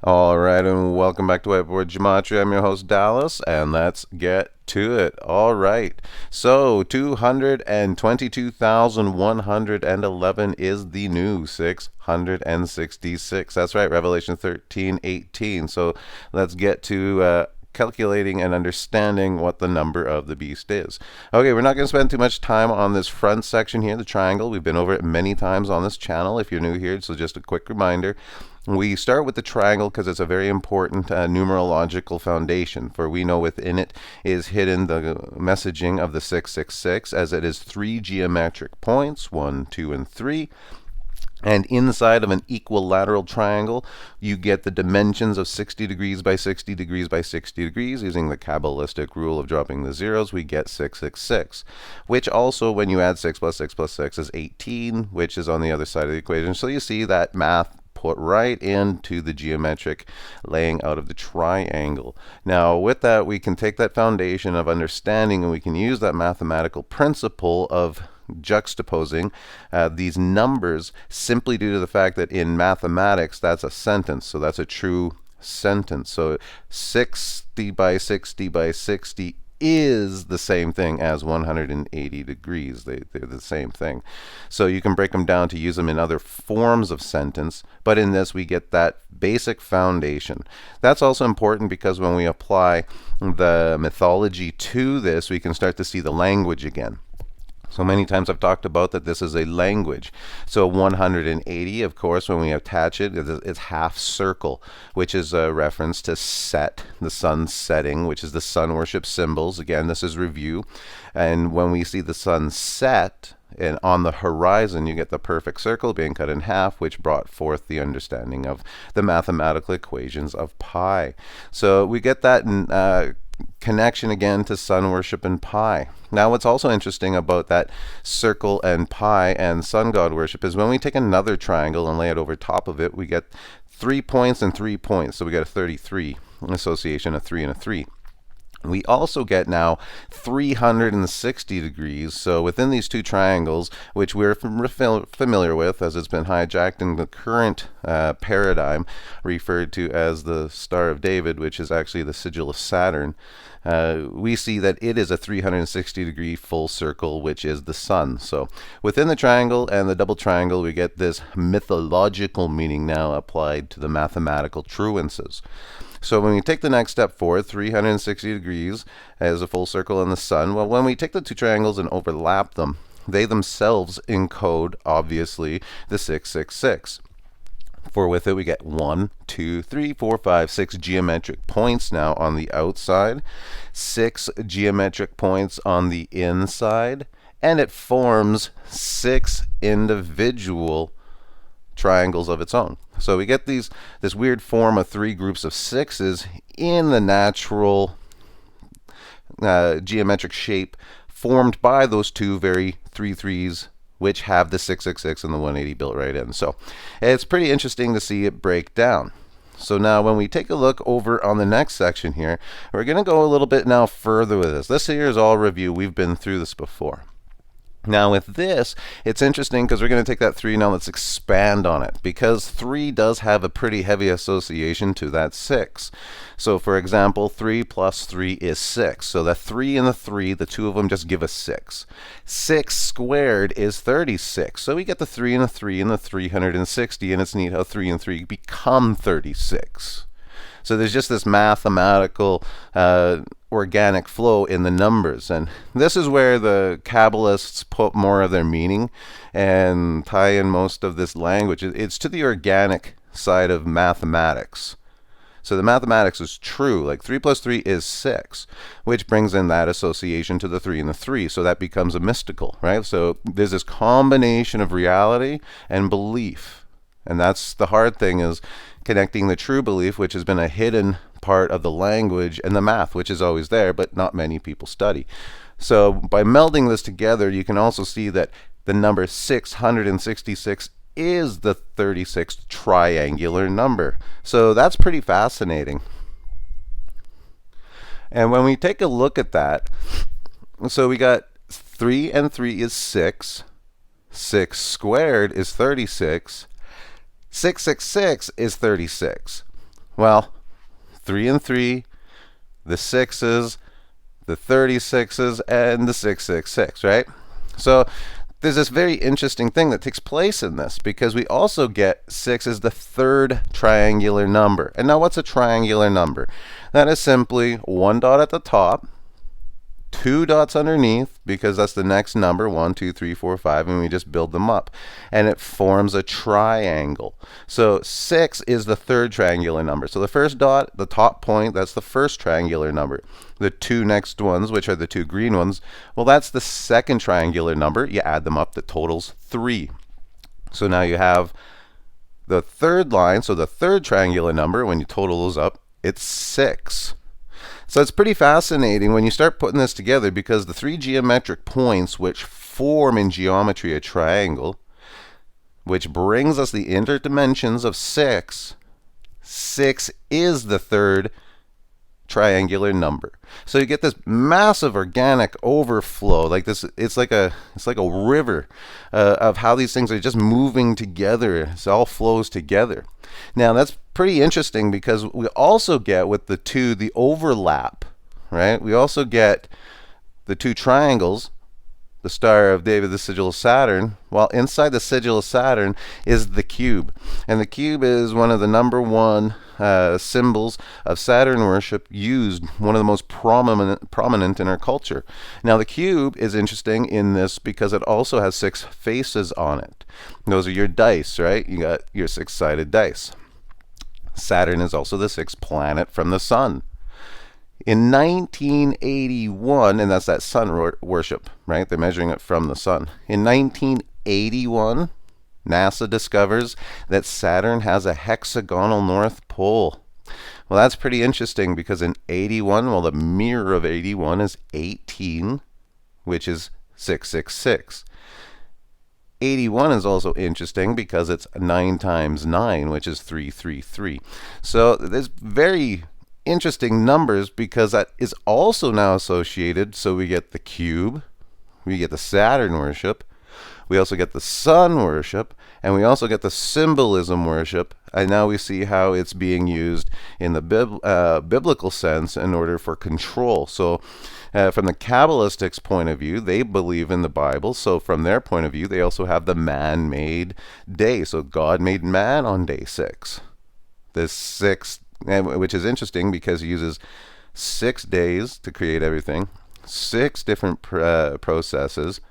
All right, and welcome back to Whiteboard Gematria. I'm your host, Dallas, and let's get to it. All right, so 222,111 is the new 666. That's right, Revelation 13:18. So let's get to calculating and understanding what the number of the beast is. Okay, we're not going to spend too much time on this front section here, the triangle. We've been over it many times on this channel if you're new here, so just a quick reminder. We start with the triangle because it's a very important numerological foundation, for we know within it is hidden the messaging of the 666, as it is three geometric points, 1, 2, and 3. And inside of an equilateral triangle, you get the dimensions of 60 degrees by 60 degrees by 60 degrees. Using the Kabbalistic rule of dropping the zeros, we get 666, which also, when you add 6 plus 6 plus 6 is 18, which is on the other side of the equation. So you see that math put right into the geometric laying out of the triangle. Now, with that, we can take that foundation of understanding and we can use that mathematical principle of juxtaposing these numbers, simply due to the fact that in mathematics that's a sentence, so that's a true sentence. So 60 by 60 by 60 is the same thing as 180 degrees. They're the same thing. So you can break them down to use them in other forms of sentence, but in this we get that basic foundation. That's also important because when we apply the mythology to this, we can start to see the language again. So many times I've talked about that this is a language. So 180, of course, when we attach it, it's half circle, which is a reference to set, the sun setting, which is the sun worship symbols. Again, this is review. And when we see the sun set, and on the horizon, you get the perfect circle being cut in half, which brought forth the understanding of the mathematical equations of pi. So we get that connection again to sun worship and pi. Now, what's also interesting about that circle and pi and sun god worship is when we take another triangle and lay it over top of it, we get 3 points and 3 points. So we get a 33 association, a 3 and a 3. We also get now 360 degrees. So within these two triangles, which we're familiar with as it's been hijacked in the current paradigm, referred to as the Star of David, which is actually the sigil of Saturn, we see that it is a 360 degree full circle, which is the sun. So within the triangle and the double triangle, we get this mythological meaning now applied to the mathematical truances. So when we take the next step forward, 360 degrees as a full circle in the sun, well, when we take the two triangles and overlap them, they themselves encode, obviously, the 666. For with it, we get 1, 2, 3, 4, 5, 6 geometric points now on the outside, 6 geometric points on the inside, and it forms 6 individual triangles of its own. So we get this weird form of 3 groups of 6s in the natural geometric shape formed by those two very 3s, which have the 666 and the 180 built right in. So it's pretty interesting to see it break down. So now when we take a look over on the next section here, we're going to go a little bit now further with this. This here is all review. We've been through this before. Now with this, it's interesting because we're going to take that 3 now, let's expand on it, because 3 does have a pretty heavy association to that 6. So for example, 3 plus 3 is 6. So the 3 and the 3, the two of them just give us 6. 6 squared is 36. So we get the 3 and the 3 and the 360, and it's neat how 3 and 3 become 36. So there's just this mathematical organic flow in the numbers, and this is where the Kabbalists put more of their meaning and tie in most of this language. It's to the organic side of mathematics. So the mathematics is true, like 3 plus 3 is 6, which brings in that association to the 3 and the 3, so that becomes a mystical, right? So there's this combination of reality and belief, and that's the hard thing, is connecting the true belief, which has been a hidden part of the language, and the math, which is always there, but not many people study. So by melding this together, you can also see that the number 666 is the 36th triangular number. So that's pretty fascinating. And when we take a look at that, so we got 3 and 3 is 6. 6 squared is 36. 666 is 36. Well, 3 and 3, the 6s, the 36s, and the 666, right? So there's this very interesting thing that takes place in this, because we also get 6 as the third triangular number. And now what's a triangular number? That is simply one dot at the top, two dots underneath, because that's the next number, 1, 2, 3, 4, 5, and we just build them up. And it forms a triangle. So 6 is the third triangular number. So the first dot, the top point, that's the first triangular number. The two next ones, which are the two green ones, well, that's the second triangular number. You add them up, that totals 3. So now you have the third line, so the third triangular number, when you total those up, it's 6. So it's pretty fascinating when you start putting this together, because the three geometric points which form in geometry a triangle, which brings us the interdimensions of 6, 6 is the third triangular number. So you get this massive organic overflow, like this. It's like a river of how these things are just moving together. It all flows together. Now that's pretty interesting, because we also get with the two the overlap, right? We also get the two triangles, the Star of David, the sigil of Saturn. While inside the sigil of Saturn is the cube, and the cube is one of the number one symbols of Saturn worship, used one of the most prominent in our culture. Now the cube is interesting in this because it also has 6 faces on it. Those are your dice, right? You got your 6-sided dice. Saturn is also the 6th planet from the sun. In 1981, and that's that sun worship, right? They're measuring it from the sun. In 1981, NASA discovers that Saturn has a hexagonal north pole. Well, that's pretty interesting, because in 81, well, the mirror of 81 is 18, which is 666. 81 is also interesting because it's 9 times 9, which is 333. So there's very interesting numbers, because that is also now associated. So we get the cube, we get the Saturn worship, we also get the sun worship, and we also get the symbolism worship. And now we see how it's being used in the biblical sense in order for control. So from the Kabbalistics' point of view, they believe in the Bible. So from their point of view, they also have the man-made day. So God made man on day 6. This 6th, which is interesting because he uses 6 days to create everything, 6 different processes,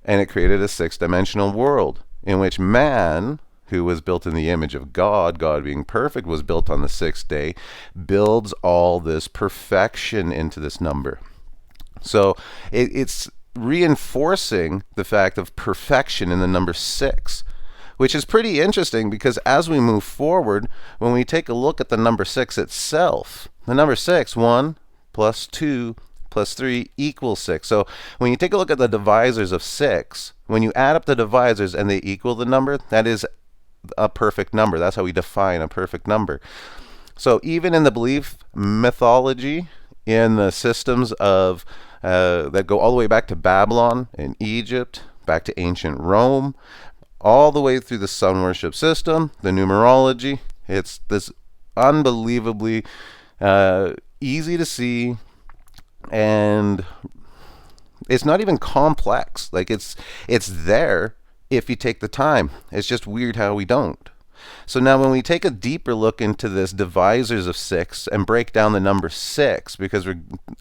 and it created a 6-dimensional world in which man, who was built in the image of God, God being perfect, was built on the 6th day, builds all this perfection into this number. So it's reinforcing the fact of perfection in the number 6, which is pretty interesting, because as we move forward, when we take a look at the number 6 itself, the number 6, 1 plus 2 plus 3 equals 6. So when you take a look at the divisors of 6, when you add up the divisors and they equal the number, that is a perfect number. That's how we define a perfect number. So even in the belief mythology, in the systems of that go all the way back to Babylon and Egypt, back to ancient Rome, all the way through the sun worship system, the numerology, it's this unbelievably easy to see, and it's not even complex. Like it's there if you take the time. It's just weird how we don't. So now when we take a deeper look into this divisors of 6 and break down the number 6, because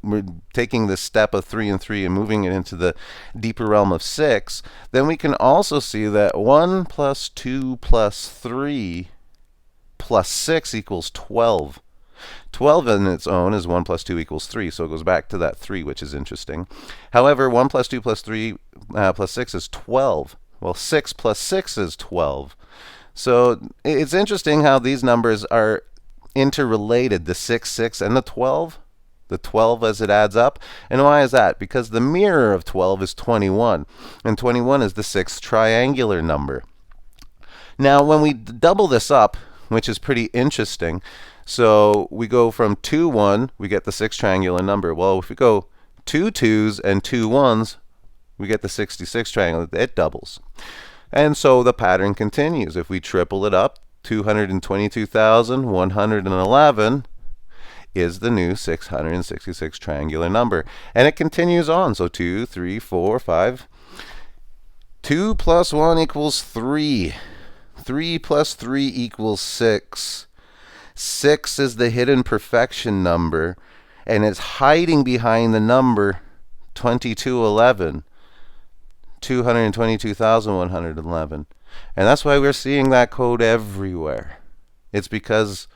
we're taking this step of 3 and 3 and moving it into the deeper realm of 6, then we can also see that 1 plus 2 plus 3 plus 6 equals 12. 12 in its own is 1 plus 2 equals 3, so it goes back to that 3, which is interesting. However, 1 plus 2 plus 3 plus 6 is 12. Well, 6 plus 6 is 12. So it's interesting how these numbers are interrelated, the 6, 6, and the 12 as it adds up. And why is that? Because the mirror of 12 is 21, and 21 is the 6th triangular number. Now, when we double this up, which is pretty interesting, so we go from 2, 1, we get the 6th triangular number. Well, if we go 2 2s and 2 1s, we get the 66th triangle. It doubles. And so the pattern continues. If we triple it up, 222,111 is the new 666 triangular number. And it continues on. So 2, 3, 4, 5. 2 plus 1 equals 3. 3 plus 3 equals 6. 6 is the hidden perfection number, and it's hiding behind the number 2211. 222,111. And that's why we're seeing that code everywhere. It's because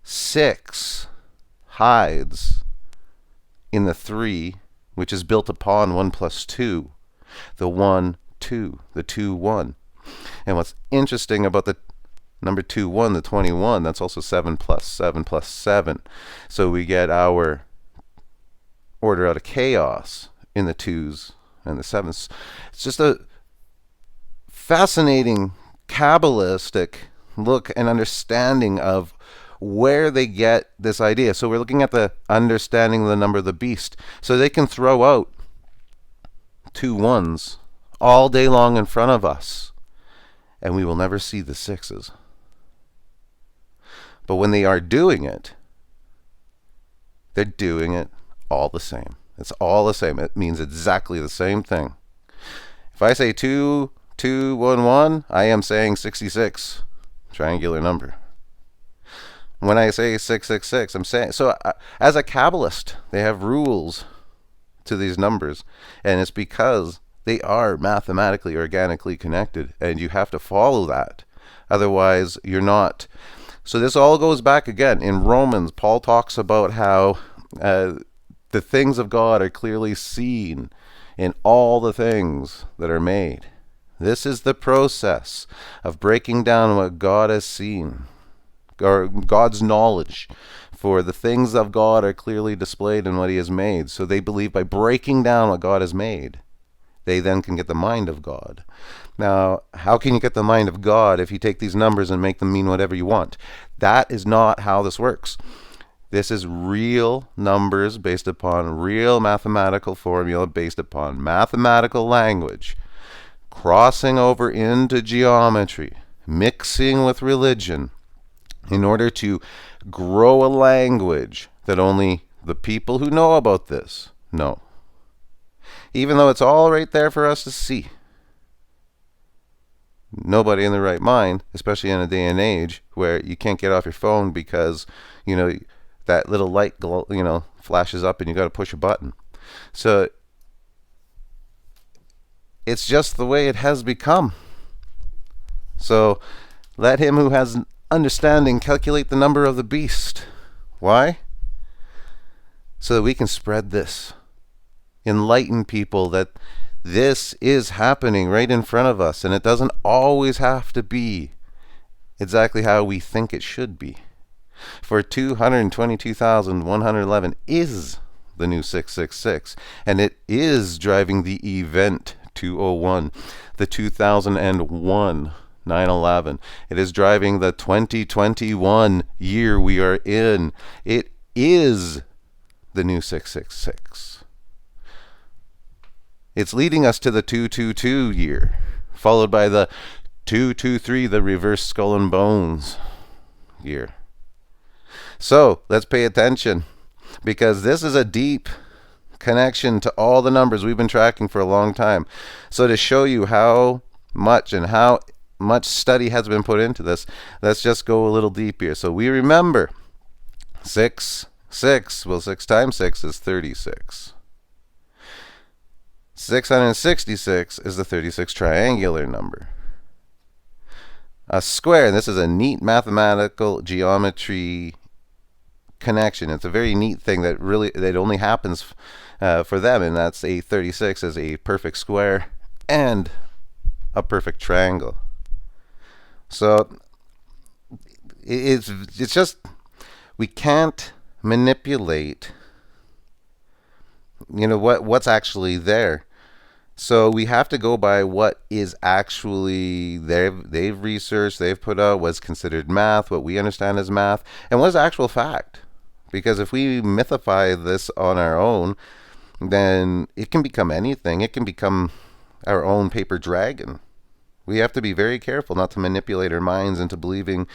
6 hides in the 3, which is built upon 1 plus 2. The 1, 2. The 2, 1. And what's interesting about the number 2, 1, the 21, that's also 7 plus 7 plus 7. So we get our order out of chaos in the 2s and the 7s. It's just a fascinating Kabbalistic look and understanding of where they get this idea. So we're looking at the understanding of the number of the beast. So they can throw out 2 1s all day long in front of us, and we will never see the 6s. But when they are doing it, they're doing it all the same. It's all the same. It means exactly the same thing. If I say 2, 2, 1, 1, I am saying 66, triangular number. When I say 666, I'm saying, so as a Kabbalist, they have rules to these numbers, and it's because they are mathematically, organically connected, and you have to follow that. Otherwise, you're not. So this all goes back again. In Romans, Paul talks about how the things of God are clearly seen in all the things that are made. This is the process of breaking down what God has seen, or God's knowledge. For the things of God are clearly displayed in what he has made. So they believe by breaking down what God has made, they then can get the mind of God. Now, how can you get the mind of God if you take these numbers and make them mean whatever you want? That is not how this works. This is real numbers based upon real mathematical formula, based upon mathematical language, crossing over into geometry, mixing with religion, in order to grow a language that only the people who know about this know. Even though it's all right there for us to see. Nobody in the right mind, especially in a day and age where you can't get off your phone because, that little light, flashes up and you got to push a button. So it's just the way it has become. So let him who has understanding calculate the number of the beast. Why? So that we can spread this. Enlighten people that this is happening right in front of us, and it doesn't always have to be exactly how we think it should be. For 222,111 is the new 666, and it is driving the event 201, the 2001 9/11. It is driving the 2021 year we are in. It is the new 666. It's leading us to the 222 year, followed by the 223, the reverse skull and bones year. So let's pay attention, because this is a deep connection to all the numbers we've been tracking for a long time. So to show you how much and how much study has been put into this, let's just go a little deep here. So we remember 6 times 6 is 36. 666 is the 36 triangular number. A square, this is a neat mathematical geometry connection. It's a very neat thing that only happens for them, and that's a 36 is a perfect square and a perfect triangle. So it's just, we can't manipulate what's actually there. So we have to go by what is actually there. They've researched, they've put out what's considered math, what we understand as math, and what is actual fact. Because if we mythify this on our own, then it can become anything. It can become our own paper dragon. We have to be very careful not to manipulate our minds into believing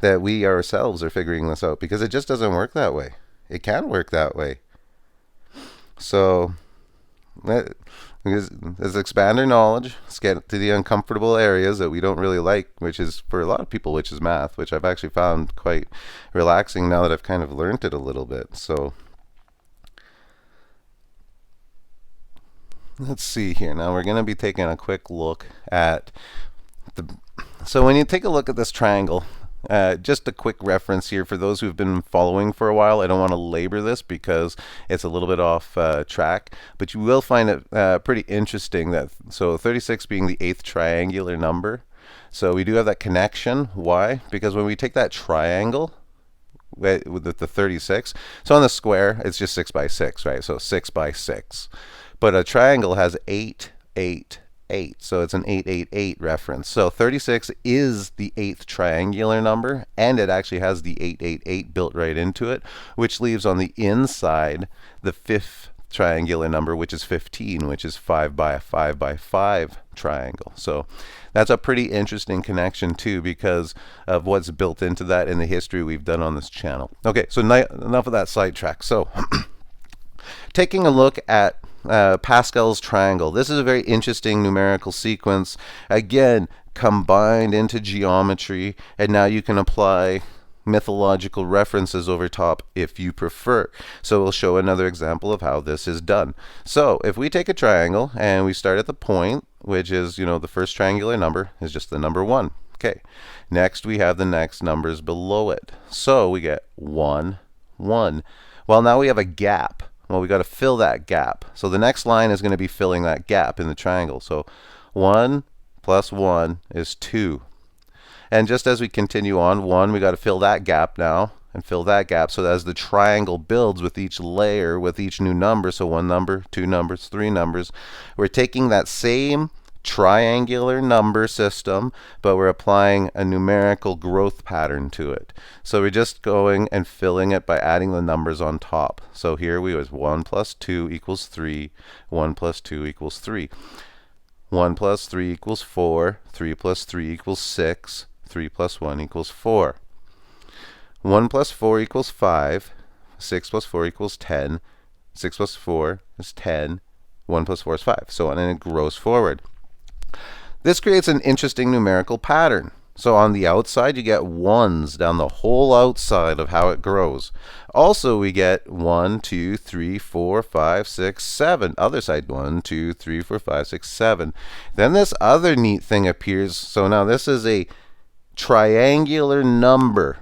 that we ourselves are figuring this out, because it just doesn't work that way. It can work that way. So let's expand our knowledge. Let's get to the uncomfortable areas that we don't really like, which is, for a lot of people, which is math, which I've actually found quite relaxing now that I've kind of learned it a little bit. So let's see here. Now we're going to be taking a quick look at so when you take a look at this triangle, just a quick reference here for those who've been following for a while. I don't want to labor this because it's a little bit off track, but you will find it pretty interesting that, so 36 being the 8th triangular number. So we do have that connection. Why? Because when we take that triangle with the 36, so on the square, it's just 6 by 6, right? So 6 by 6. But a triangle has 8, 8, 8. So it's an 888 reference. So 36 is the 8th triangular number, and it actually has the 888 built right into it, which leaves on the inside the 5th triangular number, which is 15, which is 5 by a 5 by 5 triangle. So that's a pretty interesting connection too, because of what's built into that in the history we've done on this channel. Okay, so enough of that sidetrack. So taking a look at Pascal's triangle. This is a very interesting numerical sequence, again combined into geometry, and now you can apply mythological references over top if you prefer. So we'll show another example of how this is done. So if we take a triangle and we start at the point, which is, the first triangular number is just the number 1. Okay, next we have the next numbers below it. So we get 1, 1. Well, now we have a gap. Well, we got to fill that gap. So the next line is going to be filling that gap in the triangle. So 1 plus 1 is 2. And just as we continue on, 1, we got to fill that gap now and fill that gap. So as the triangle builds with each layer, with each new number, so 1 number, 2 numbers, 3 numbers, we're taking that same triangular number system, but we're applying a numerical growth pattern to it. So we're just going and filling it by adding the numbers on top. So here we was 1 plus 2 equals 3, 1 plus 2 equals 3. 1 plus 3 equals 4, 3 plus 3 equals 6, 3 plus 1 equals 4. 1 plus 4 equals 5, 6 plus 4 equals 10, 6 plus 4 is 10, 1 plus 4 is 5, so on, and it grows forward. This creates an interesting numerical pattern. So on the outside, you get 1s down the whole outside of how it grows. Also, we get 1, 2, 3, 4, 5, 6, 7. Other side, 1, 2, 3, 4, 5, 6, 7. Then this other neat thing appears. So now this is a triangular number.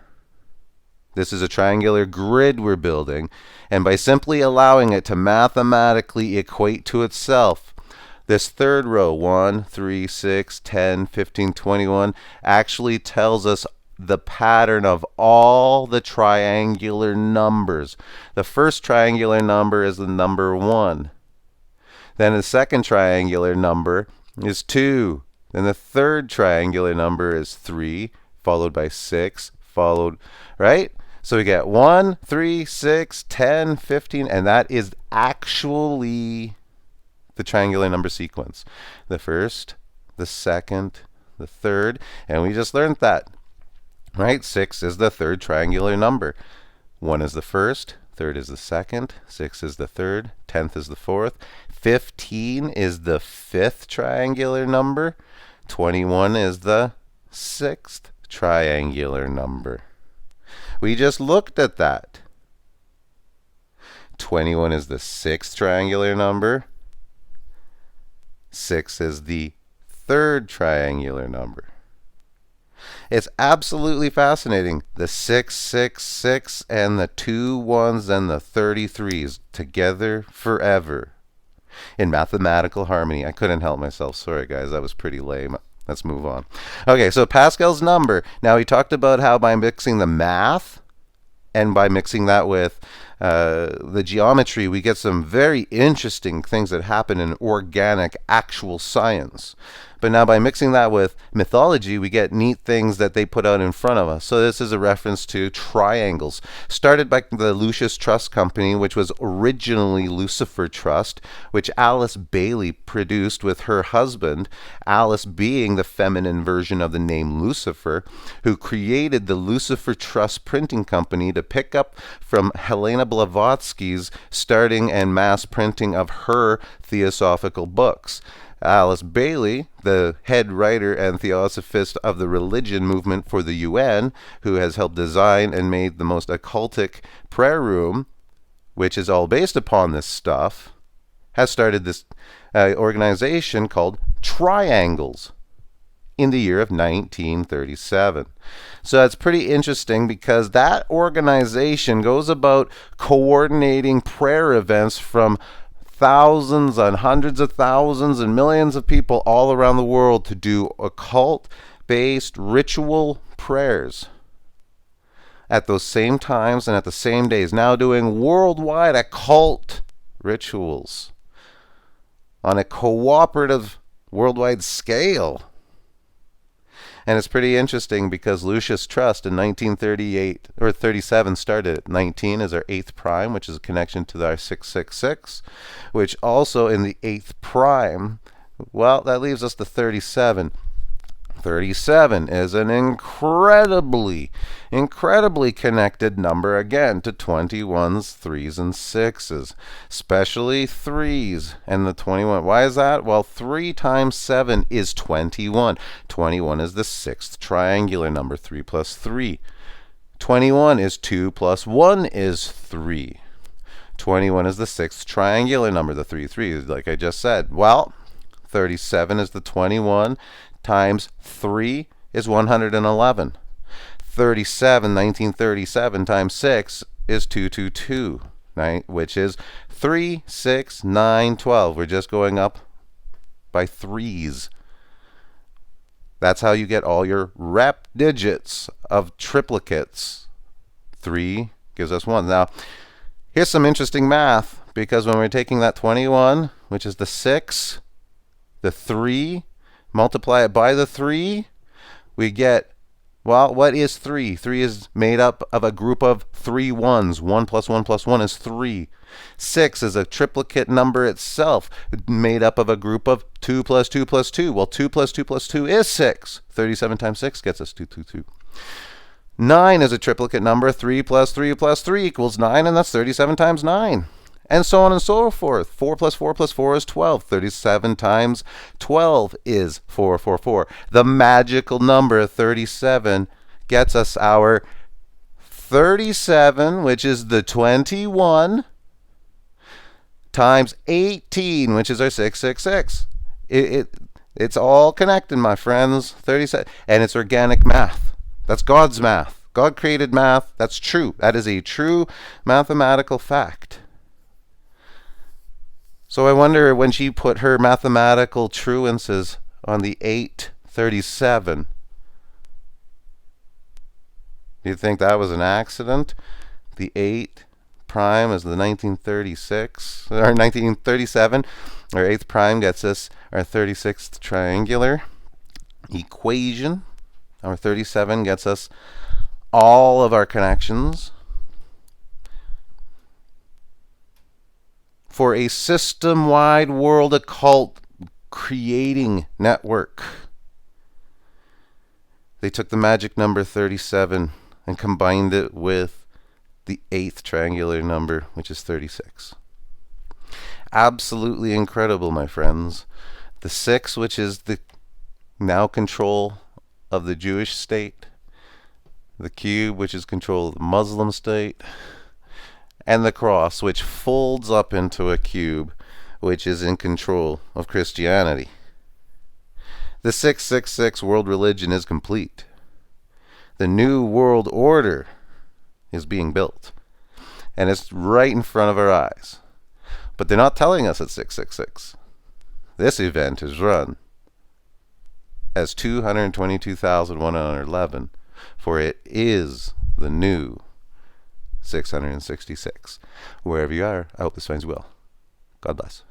This is a triangular grid we're building. And by simply allowing it to mathematically equate to itself, this third row, 1, 3, 6, 10, 15, 21, actually tells us the pattern of all the triangular numbers. The first triangular number is the number 1. Then the second triangular number is 2. Then the third triangular number is 3, followed by 6, followed, right? So we get 1, 3, 6, 10, 15, and that is actually the triangular number sequence. The first, the second, the third, and we just learned that, right? 6 is the third triangular number. 1 is the first, third is the second, 6 is the third, 10th is the fourth, 15 is the 5th triangular number, 21 is the 6th triangular number. We just looked at that. 21 is the 6th triangular number. 6 is the 3rd triangular number. It's absolutely fascinating. The 6, 6, 6, and the 2 1s and the 33s together forever in mathematical harmony. I couldn't help myself. Sorry, guys. That was pretty lame. Let's move on. Okay, so Pascal's number. Now, we talked about how by mixing the math and by mixing that with the geometry, we get some very interesting things that happen in organic, actual science. But now by mixing that with mythology, we get neat things that they put out in front of us. So this is a reference to triangles. Started by the Lucius Trust Company, which was originally Lucifer Trust, which Alice Bailey produced with her husband, Alice being the feminine version of the name Lucifer, who created the Lucifer Trust Printing Company to pick up from Helena Blavatsky's starting and mass printing of her theosophical books. Alice Bailey, the head writer and theosophist of the religion movement for the UN, who has helped design and made the most occultic prayer room, which is all based upon this stuff, has started this organization called Triangles in the year of 1937. So that's pretty interesting because that organization goes about coordinating prayer events from thousands and hundreds of thousands and millions of people all around the world to do occult-based ritual prayers at those same times and at the same days. Now doing worldwide occult rituals on a cooperative worldwide scale. And it's pretty interesting because Lucius Trust in 1938 or 37 started at 19 as our 8th prime, which is a connection to our 666, which also in the 8th prime, well, that leaves us to 37. 37 is an incredibly connected number again to 21s, 3s, and 6s, especially 3s and the 21. Why is that? Well, 3 times 7 is 21. 21 is the 6th triangular number, 3 plus 3. 21 is 2 plus 1 is 3. 21 is the 6th triangular number, the 3 3s, like I just said. Well, 37 is the 21 times 3 is 111. 1937 times 6 is 222, right? Which is 3, 6, 9, 12. We're just going up by 3s. That's how you get all your rep digits of triplicates. 3 gives us 1. Now, here's some interesting math, because when we're taking that 21, which is the 6, the 3, multiply it by the 3, we get, well, what is 3? 3 is made up of a group of 3 ones. 1 plus 1 plus 1 is 3. 6 is a triplicate number itself, made up of a group of 2 plus 2 plus 2. Well, 2 plus 2 plus 2 is 6. 37 times 6 gets us 222. 9 is a triplicate number. 3 plus 3 plus 3 equals 9, and that's 37 times 9. And so on and so forth. 4 plus 4 plus 4 is 12. 37 times 12 is 444. The magical number 37 gets us our 37, which is the 21, times 18, which is our 666. It's all connected, my friends. 37. And it's organic math. That's God's math. God created math. That's true. That is a true mathematical fact. So I wonder, when she put her mathematical truances on the 837, do you think that was an accident? The 8 prime is the 1936, or 1937. Our 8th prime gets us our 36th triangular equation. Our 37 gets us all of our connections for a system-wide world occult creating network. They took the magic number 37 and combined it with the 8th triangular number, which is 36. Absolutely incredible, my friends. The 6, which is the now control of the Jewish state. The cube, which is control of the Muslim state. And the cross, which folds up into a cube, which is in control of Christianity. The 666 world religion is complete. The new world order is being built. And it's right in front of our eyes. But they're not telling us it's 666. This event is run as 222,111, for it is the new 666. Wherever you are, I hope this finds you well. God bless.